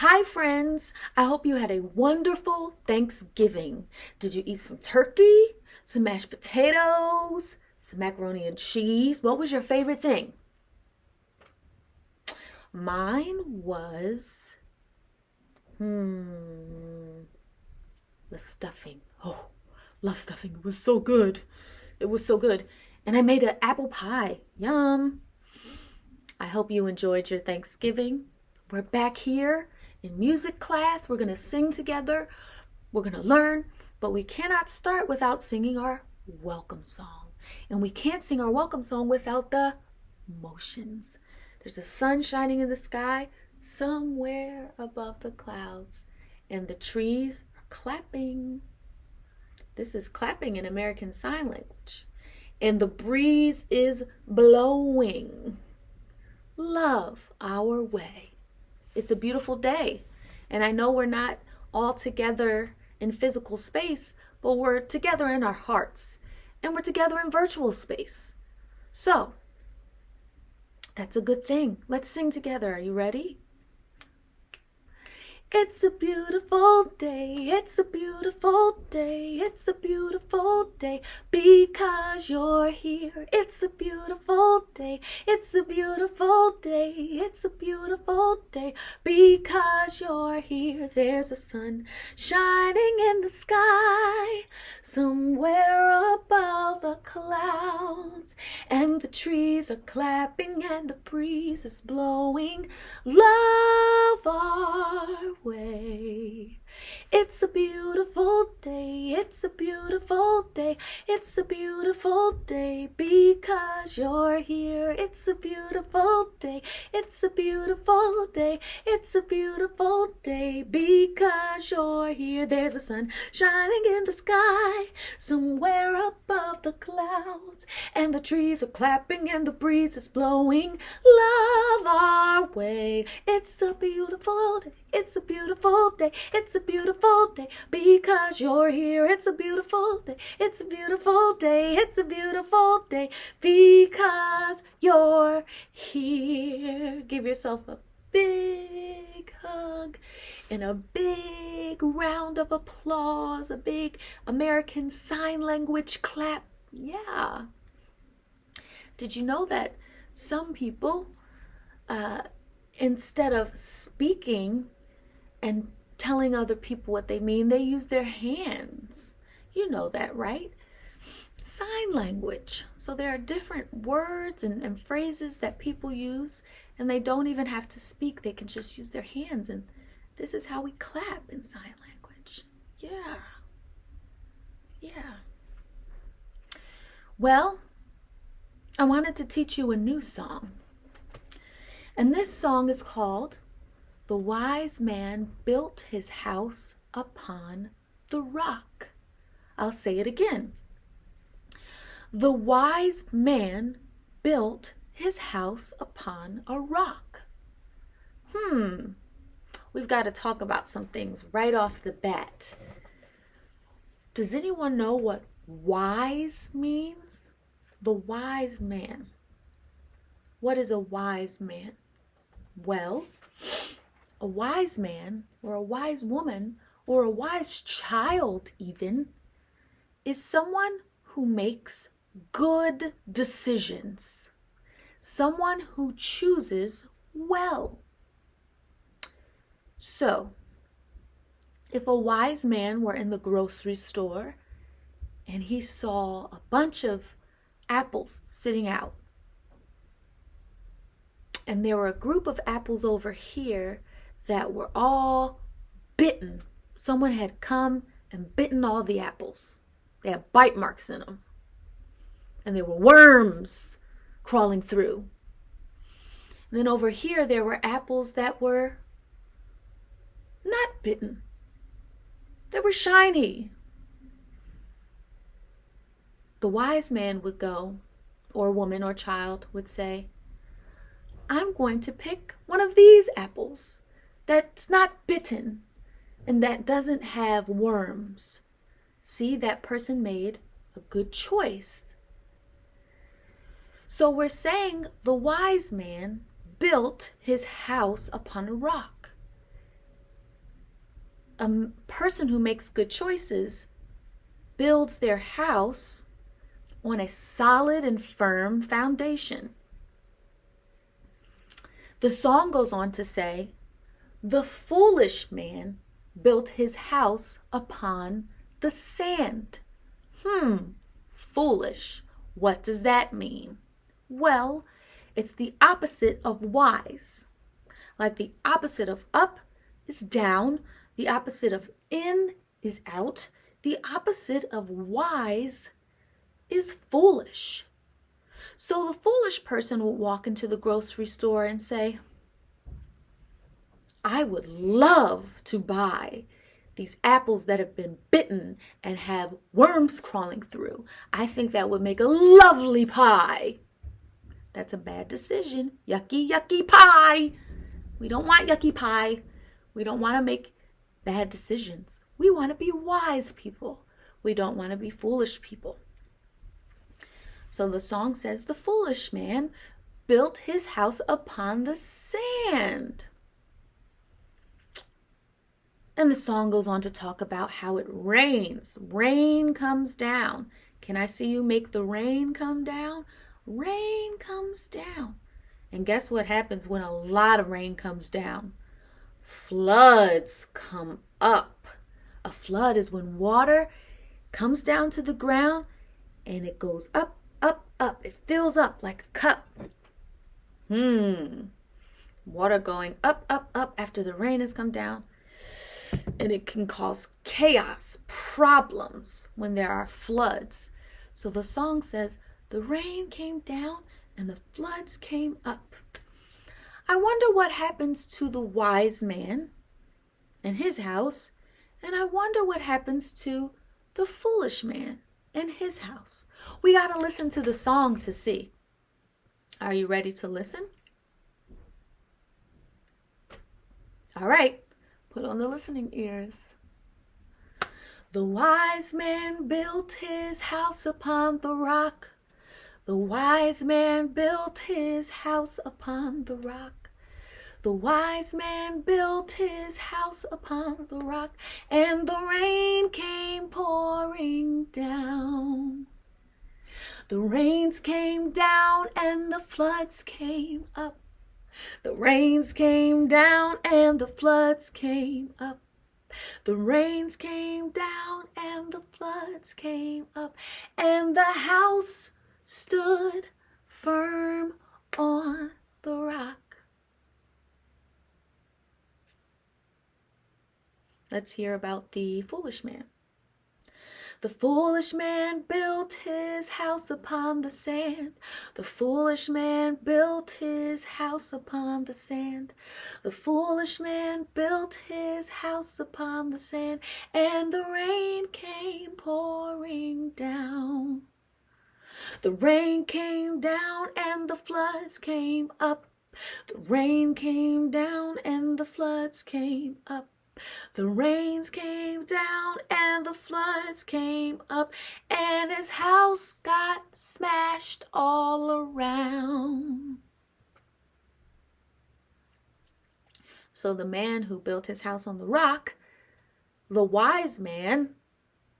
Hi, friends. I hope you had a wonderful Thanksgiving. Did you eat some turkey, some mashed potatoes, some macaroni and cheese? What was your favorite thing? Mine was, the stuffing. Oh, love stuffing. It was so good. It was so good. And I made an apple pie. Yum. I hope you enjoyed your Thanksgiving. We're back here in music class. We're going to sing together. We're going to learn, but we cannot start without singing our welcome song. And we can't sing our welcome song without the motions. There's a sun shining in the sky somewhere above the clouds, and the trees are clapping. This is clapping in American Sign Language. And the breeze is blowing. Love our way. It's a beautiful day. And I know we're not all together in physical space, but we're together in our hearts. And we're together in virtual space. So, that's a good thing. Let's sing together. Are you ready? It's a beautiful day, it's a beautiful day, it's a beautiful day because you're here. It's a beautiful day, it's a beautiful day, it's a beautiful day because you're here. There's a sun shining in the sky somewhere above the clouds, and the trees are clapping and the breeze is blowing. Love our way. It's a beautiful day, it's a beautiful day, it's a beautiful day because you're here. It's a beautiful day, it's a beautiful day, it's a beautiful day because you're here. There's a sun shining in the sky somewhere above the clouds, and the trees are clapping and the breeze is blowing. Love our way. It's a beautiful day, it's a beautiful day, it's a beautiful day because you're here. It's a beautiful day, it's a beautiful day, it's a beautiful day because you're here. Give yourself a big hug and a big round of applause, a big American Sign Language clap. Yeah. Did you know that some people, instead of speaking and telling other people what they mean, they use their hands? You know that, right? Sign language. So there are different words and phrases that people use, and they don't even have to speak. They can just use their hands, and this is how we clap in sign language. Yeah. Well, I wanted to teach you a new song. And this song is called "The Wise Man Built His House Upon the Rock." I'll say it again. The wise man built his house upon a rock. We've got to talk about some things right off the bat. Does anyone know what wise means? The wise man. What is a wise man? Well, a wise man or a wise woman or a wise child even is someone who makes good decisions. Someone who chooses well. So, if a wise man were in the grocery store and he saw a bunch of apples sitting out, and there were a group of apples over here that were all bitten. Someone had come and bitten all the apples. They had bite marks in them. And there were worms crawling through. And then over here, there were apples that were not bitten. They were shiny. The wise man would go, or woman or child would say, I'm going to pick one of these apples that's not bitten and that doesn't have worms. See, that person made a good choice. So we're saying the wise man built his house upon a rock. A person who makes good choices builds their house on a solid and firm foundation. The song goes on to say, the foolish man built his house upon the sand. Foolish. What does that mean? Well, it's the opposite of wise. Like the opposite of up is down, the opposite of in is out, the opposite of wise is foolish. So the foolish person will walk into the grocery store and say, I would love to buy these apples that have been bitten and have worms crawling through. I think that would make a lovely pie. That's a bad decision. Yucky, yucky pie. We don't want yucky pie. We don't want to make bad decisions. We want to be wise people. We don't want to be foolish people. So the song says, the foolish man built his house upon the sand. And the song goes on to talk about how it rains. Rain comes down. Can I see you make the rain come down? Rain comes down. And guess what happens when a lot of rain comes down? Floods come up. A flood is when water comes down to the ground and it goes up, up, up. It fills up like a cup. Water going up, up, up after the rain has come down. And it can cause chaos, problems when there are floods. So the song says, the rain came down and the floods came up. I wonder what happens to the wise man and his house, and I wonder what happens to the foolish man and his house. We got to listen to the song to see. Are you ready to listen? All right. Put on the listening ears. The wise man built his house upon the rock. The wise man built his house upon the rock. The wise man built his house upon the rock, and the rain came pouring down. The rains came down and the floods came up. The rains came down and the floods came up. The rains came down and the floods came up. And the house stood firm on the rock. Let's hear about the foolish man. The foolish man built his house upon the sand. The foolish man built his house upon the sand. The foolish man built his house upon the sand, and the rain came pouring down. The rain came down and the floods came up. The rain came down and the floods came up. The rains came down and the floods came up, and his house got smashed all around. So the man who built his house on the rock, the wise man,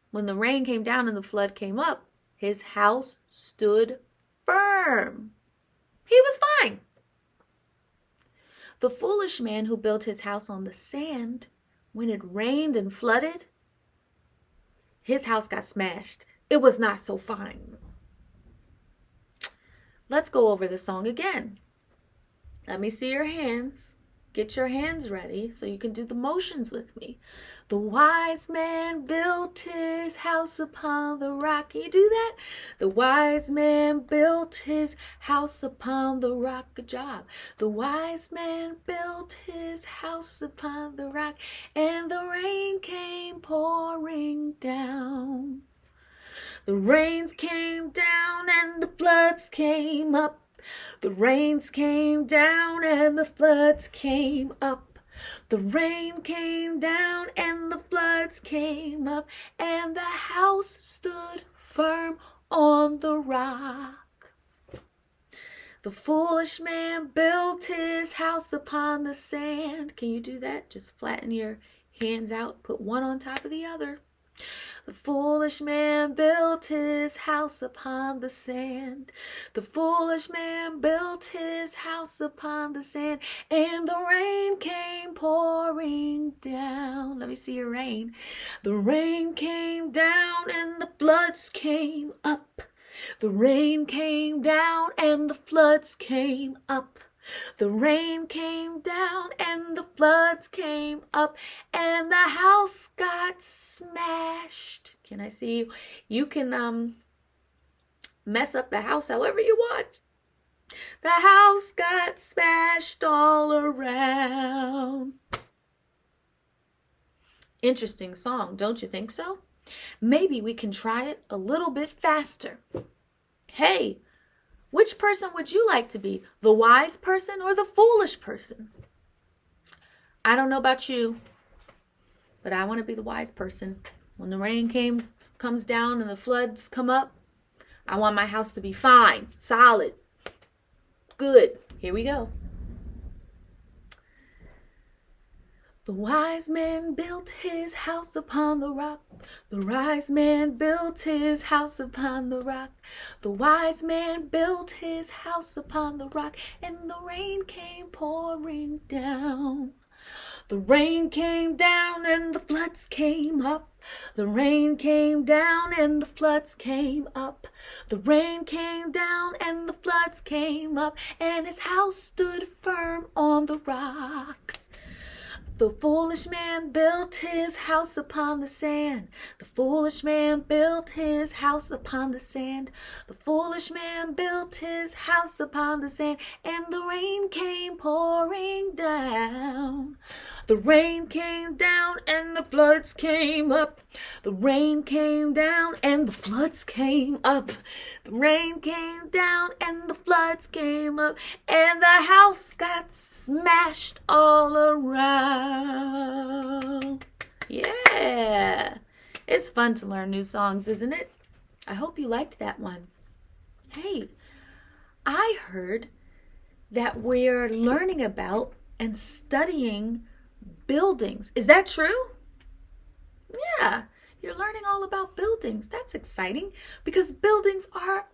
when the rain came down and the flood came up, his house stood firm. He was fine. The foolish man who built his house on the sand, when it rained and flooded, his house got smashed. It was not so fine. Let's go over the song again. Let me see your hands. Get your hands ready so you can do the motions with me. The wise man built his house upon the rock. Can you do that? The wise man built his house upon the rock. Good job. The wise man built his house upon the rock, and the rain came pouring down. The rains came down and the floods came up. The rains came down and the floods came up. The rain came down and the floods came up, and the house stood firm on the rock. The foolish man built his house upon the sand. Can you do that? Just flatten your Hands out, put one on top of the other. The foolish man built his house upon the sand. The foolish man built his house upon the sand, and the rain came pouring down. Let me see your rain. The rain came down and the floods came up. The rain came down and the floods came up. The rain came down and the floods came up, and the house got smashed. Can I see you? You can mess up the house however you want. The house got smashed all around. Interesting song, don't you think so? Maybe we can try it a little bit faster. Hey, which person would you like to be? The wise person or the foolish person? I don't know about you, but I want to be the wise person. When the rain comes down and the floods come up, I want my house to be fine, solid, good. Here we go. The wise man built his house upon the rock. The wise man built his house upon the rock. The wise man built his house upon the rock, and the rain came pouring down. The rain came down and the floods came up. The rain came down and the floods came up. The rain came down and the floods came up, and his house stood firm on the rock. The foolish man built his house upon the sand. The foolish man built his house upon the sand. The foolish man built his house upon the sand, and the rain came pouring down. The rain came down and the floods came up. The rain came down and the floods came up. The rain came down and the floods came up, and the house got smashed all around. Yeah, it's fun to learn new songs, isn't it? I hope you liked that one. Hey, I heard that we're learning about and studying buildings. Is that true? Yeah, you're learning all about buildings. That's exciting because buildings are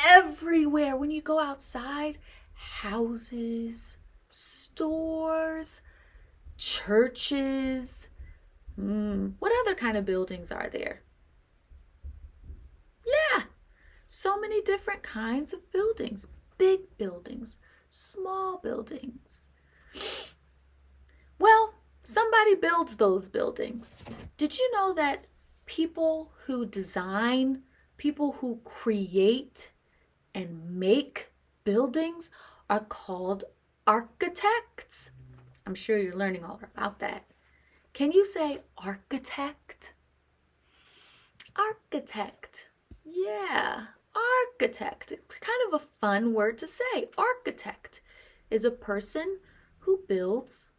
everywhere when you go outside. Houses, stores, churches. What other kind of buildings are there? Yeah, so many different kinds of buildings. Big buildings, small buildings. Well, somebody builds those buildings. Did you know that people who design, people who create and make buildings are called architects? I'm sure you're learning all about that. Can you say architect? Architect. Yeah, architect. It's kind of a fun word to say. Architect is a person who builds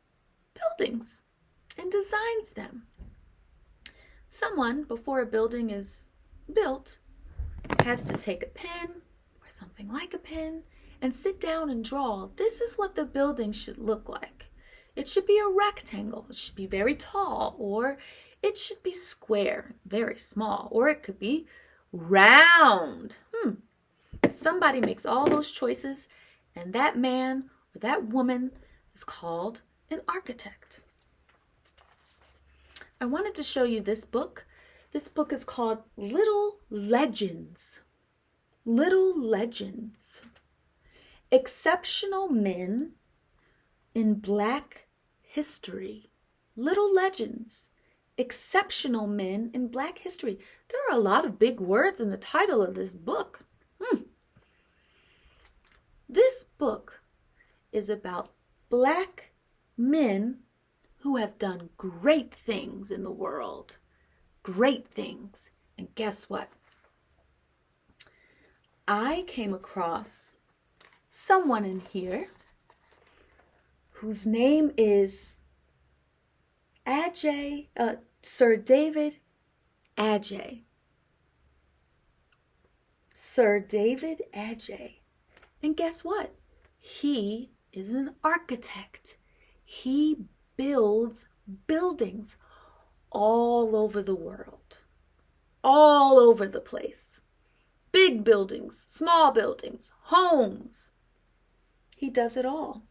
buildings and designs them. Someone, before a building is built, has to take a pen or something like a pen and sit down and draw. This is what the building should look like. It should be a rectangle. It should be very tall, or it should be square, very small, or it could be round. Somebody makes all those choices, and that man or that woman is called an architect. I wanted to show you this book. This book is called Little Legends. Little Legends. Exceptional Men in Black History. Little Legends. Exceptional Men in Black History. There are a lot of big words in the title of this book. This book is about Black men who have done great things in the world. Great things. And guess what? I came across someone in here whose name is Sir David Adjaye. Sir David Adjaye. And guess what? He is an architect. He builds buildings all over the world, all over the place. Big buildings, small buildings, homes. He does it all.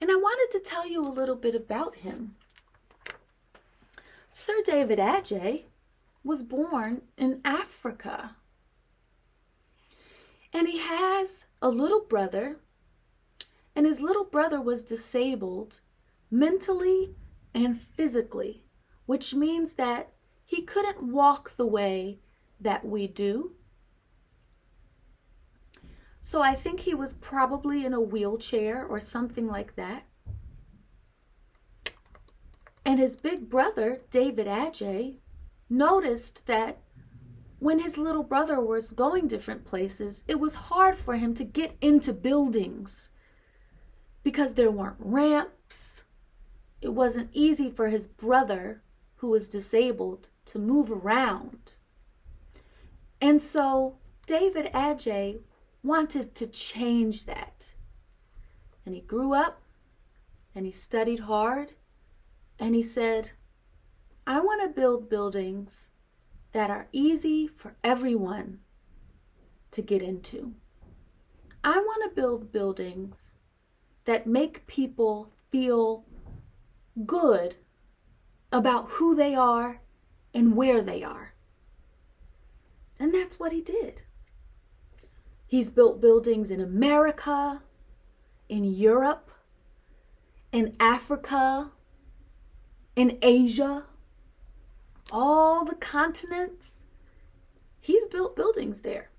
And I wanted to tell you a little bit about him. Sir David Adjaye was born in Africa. And he has a little brother, and his little brother was disabled mentally and physically, which means that he couldn't walk the way that we do. So I think he was probably in a wheelchair or something like that. And his big brother, David Adjaye, noticed that when his little brother was going different places, it was hard for him to get into buildings because there weren't ramps. It wasn't easy for his brother, who was disabled, to move around. And so David Adjaye wanted to change that. And he grew up and he studied hard and he said, I want to build buildings that are easy for everyone to get into. I want to build buildings that make people feel good about who they are and where they are. And that's what he did. He's built buildings in America, in Europe, in Africa, in Asia, all the continents. He's built buildings there.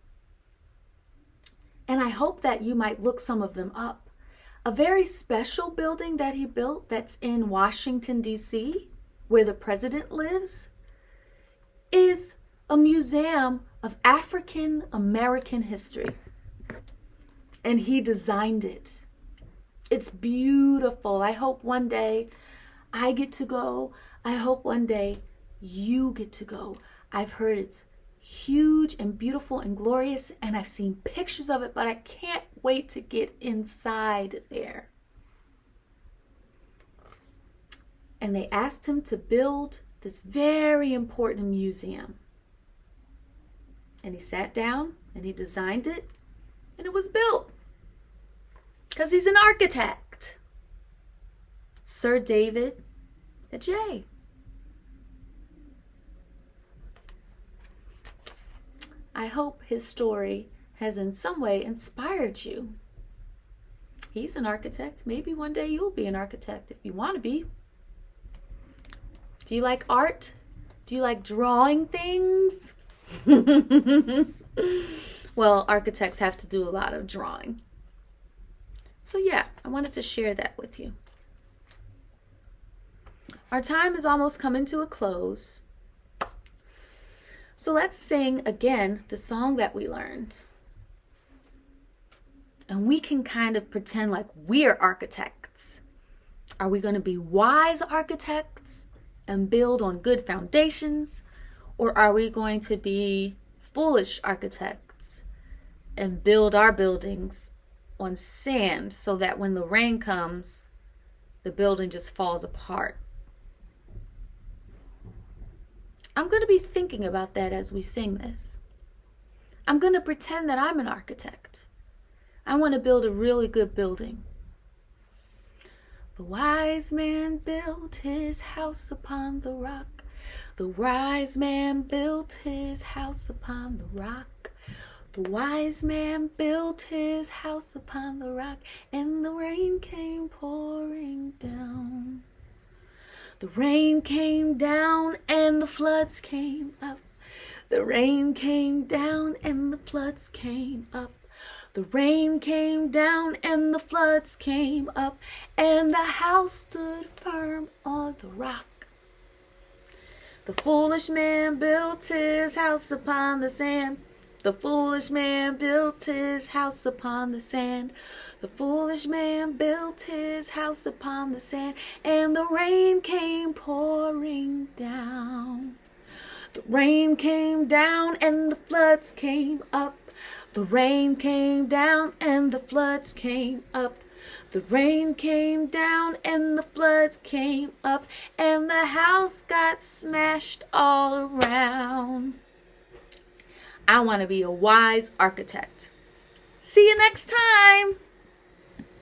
And I hope that you might look some of them up. A very special building that he built that's in Washington, D.C., where the president lives, is a museum of African American history. And he designed it. It's beautiful. I hope one day I get to go. I hope one day you get to go. I've heard it's huge and beautiful and glorious, and I've seen pictures of it, but I can't wait to get inside there. And they asked him to build this very important museum. And he sat down and he designed it, and it was built because he's an architect. Sir David Adjaye. I hope his story has in some way inspired you. He's an architect. Maybe one day you'll be an architect if you want to be. Do you like art? Do you like drawing things? Well, architects have to do a lot of drawing. So yeah, I wanted to share that with you. Our time is almost coming to a close. So let's sing again the song that we learned. And we can kind of pretend like we're architects. Are we going to be wise architects and build on good foundations? Or are we going to be foolish architects and build our buildings on sand so that when the rain comes, the building just falls apart? I'm going to be thinking about that as we sing this. I'm going to pretend that I'm an architect. I want to build a really good building. The wise man built his house upon the rock. The wise man built his house upon the rock. The wise man built his house upon the rock, and the rain came pouring down. The rain came down and the floods came up. The rain came down and the floods came up. The rain came down and the floods came up, and the house stood firm on the rock. The foolish man built his house upon the sand. The foolish man built his house upon the sand. The foolish man built his house upon the sand, and the rain came pouring down. The rain came down and the floods came up. The rain came down and the floods came up. The rain came down and the floods came up and the house got smashed all around. I want to be a wise architect. See you next time.